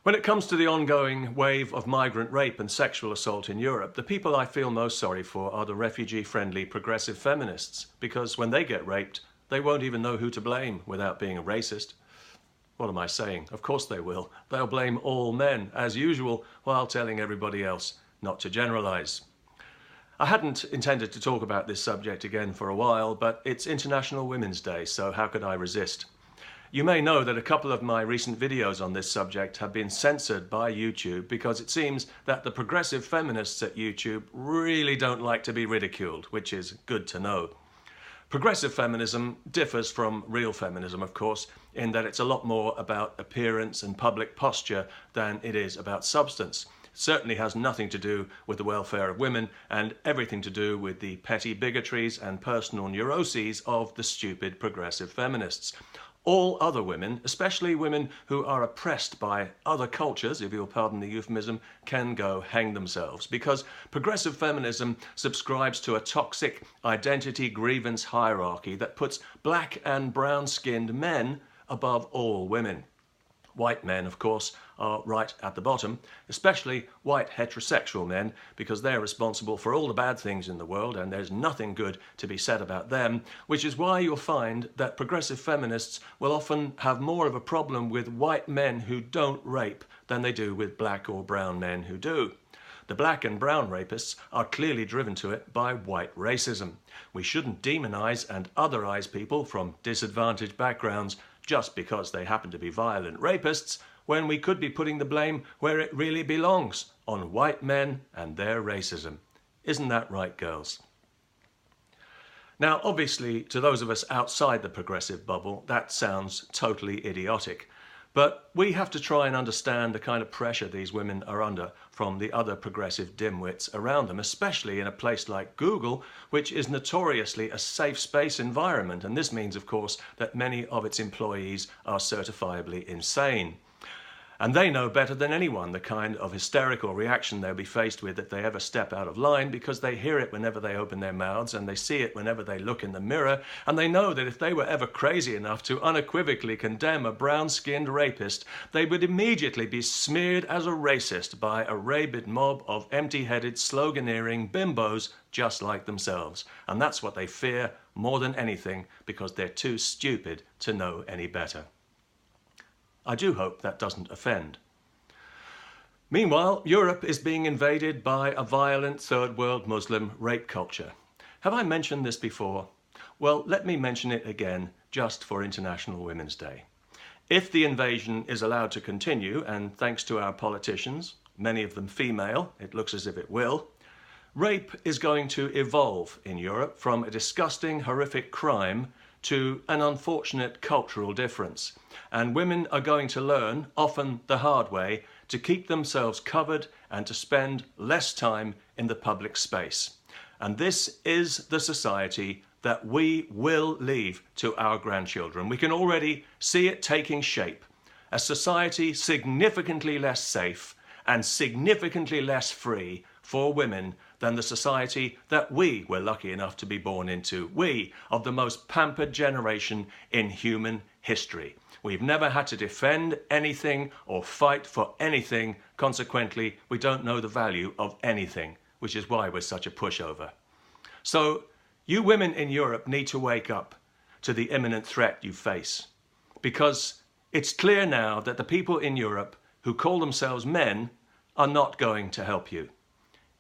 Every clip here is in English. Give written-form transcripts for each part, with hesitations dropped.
When it comes to the ongoing wave of migrant rape and sexual assault in Europe, the people I feel most sorry for are the refugee-friendly progressive feminists, because when they get raped, they won't even know who to blame without being a racist. What am I saying? Of course they will. They'll blame all men, as usual, while telling everybody else not to generalize. I hadn't intended to talk about this subject again for a while, but it's International Women's Day, so how could I resist? You may know that a couple of my recent videos on this subject have been censored by YouTube because it seems that the progressive feminists at YouTube really don't like to be ridiculed, which is good to know. Progressive feminism differs from real feminism, of course, in that it's a lot more about appearance and public posture than it is about substance. It certainly has nothing to do with the welfare of women and everything to do with the petty bigotries and personal neuroses of the stupid progressive feminists. All other women, especially women who are oppressed by other cultures, if you'll pardon the euphemism, can go hang themselves, because progressive feminism subscribes to a toxic identity grievance hierarchy that puts black and brown-skinned men above all women. White men, of course, are right at the bottom, especially white heterosexual men, because they're responsible for all the bad things in the world and there's nothing good to be said about them, which is why you'll find that progressive feminists will often have more of a problem with white men who don't rape than they do with black or brown men who do. The black and brown rapists are clearly driven to it by white racism. We shouldn't demonize and otherize people from disadvantaged backgrounds just because they happen to be violent rapists, when we could be putting the blame where it really belongs, on white men and their racism. Isn't that right, girls? Now, obviously, to those of us outside the progressive bubble, that sounds totally idiotic. But we have to try and understand the kind of pressure these women are under from the other progressive dimwits around them, especially in a place like Google, which is notoriously a safe space environment. And this means, of course, that many of its employees are certifiably insane. And they know better than anyone the kind of hysterical reaction they'll be faced with if they ever step out of line, because they hear it whenever they open their mouths and they see it whenever they look in the mirror, and they know that if they were ever crazy enough to unequivocally condemn a brown-skinned rapist, they would immediately be smeared as a racist by a rabid mob of empty-headed, sloganeering bimbos just like themselves. And that's what they fear more than anything, because they're too stupid to know any better. I do hope that doesn't offend. Meanwhile, Europe is being invaded by a violent third world Muslim rape culture. Have I mentioned this before? Well, let me mention it again, just for International Women's Day. If the invasion is allowed to continue, and thanks to our politicians, many of them female, it looks as if it will, rape is going to evolve in Europe from a disgusting, horrific crime to an unfortunate cultural difference. And women are going to learn, often the hard way, to keep themselves covered and to spend less time in the public space. And this is the society that we will leave to our grandchildren. We can already see it taking shape. A society significantly less safe and significantly less free for women than the society that we were lucky enough to be born into. We, of the most pampered generation in human history. We've never had to defend anything or fight for anything. Consequently, we don't know the value of anything, which is why we're such a pushover. So, you women in Europe need to wake up to the imminent threat you face. Because it's clear now that the people in Europe who call themselves men are not going to help you.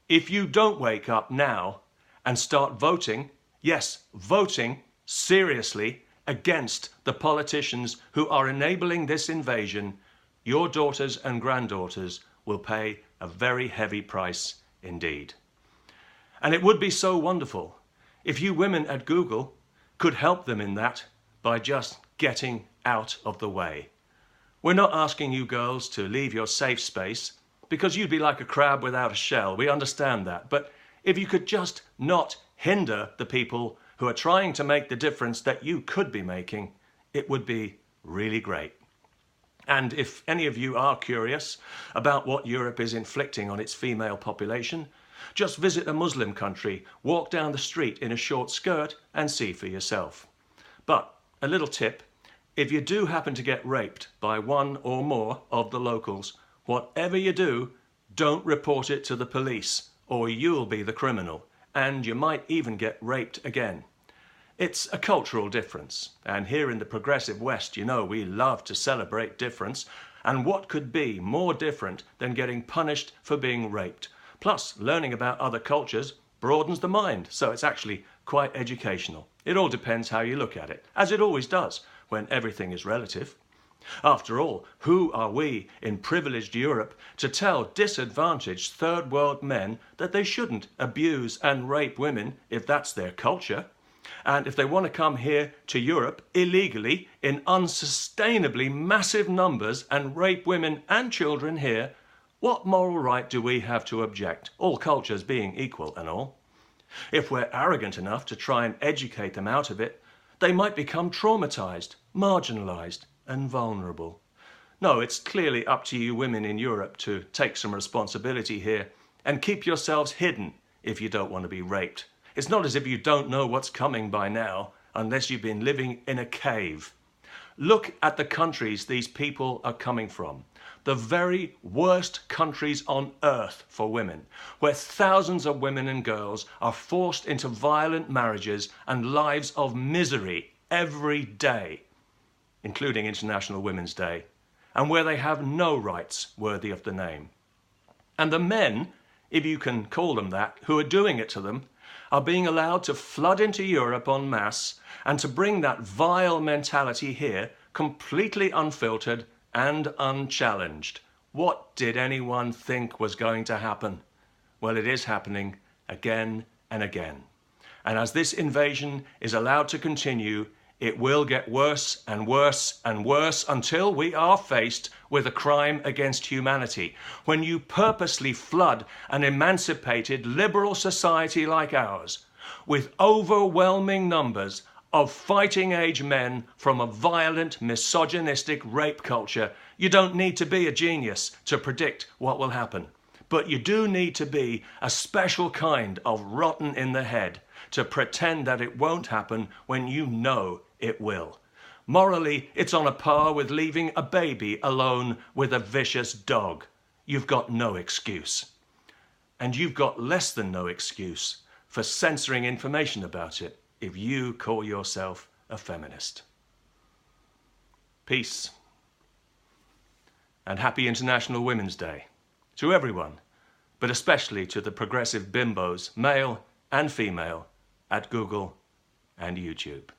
If you don't wake up now and start voting, yes, voting seriously against the politicians who are enabling this invasion, your daughters and granddaughters will pay a very heavy price indeed. And it would be so wonderful if you women at Google could help them in that by just getting out of the way. We're not asking you girls to leave your safe space, because you'd be like a crab without a shell. We understand that. But if you could just not hinder the people who are trying to make the difference that you could be making, it would be really great. And if any of you are curious about what Europe is inflicting on its female population, just visit a Muslim country, walk down the street in a short skirt and see for yourself. But a little tip, if you do happen to get raped by one or more of the locals, Whatever you do, don't report it to the police, or you'll be the criminal, and you might even get raped again. It's a cultural difference, and here in the progressive West, you know, we love to celebrate difference, and what could be more different than getting punished for being raped? Plus, learning about other cultures broadens the mind, so it's actually quite educational. It all depends how you look at it, as it always does when everything is relative. After all, who are we in privileged Europe to tell disadvantaged third world men that they shouldn't abuse and rape women if that's their culture? And if they want to come here to Europe illegally in unsustainably massive numbers and rape women and children here, what moral right do we have to object, all cultures being equal and all? If we're arrogant enough to try and educate them out of it, they might become traumatized, marginalized, and vulnerable. No, it's clearly up to you women in Europe to take some responsibility here and keep yourselves hidden if you don't want to be raped. It's not as if you don't know what's coming by now, unless you've been living in a cave. Look at the countries these people are coming from. The very worst countries on earth for women, where thousands of women and girls are forced into violent marriages and lives of misery every day, including International Women's Day, and where they have no rights worthy of the name. And the men, if you can call them that, who are doing it to them, are being allowed to flood into Europe en masse and to bring that vile mentality here completely unfiltered and unchallenged. What did anyone think was going to happen? Well, it is happening again and again. And as this invasion is allowed to continue, it will get worse and worse and worse until we are faced with a crime against humanity. When you purposely flood an emancipated liberal society like ours with overwhelming numbers of fighting age men from a violent, misogynistic rape culture, you don't need to be a genius to predict what will happen. But you do need to be a special kind of rotten in the head to pretend that it won't happen when you know it will. Morally, it's on a par with leaving a baby alone with a vicious dog. You've got no excuse. And you've got less than no excuse for censoring information about it if you call yourself a feminist. Peace. And happy International Women's Day to everyone, but especially to the progressive bimbos, male and female, at Google and YouTube.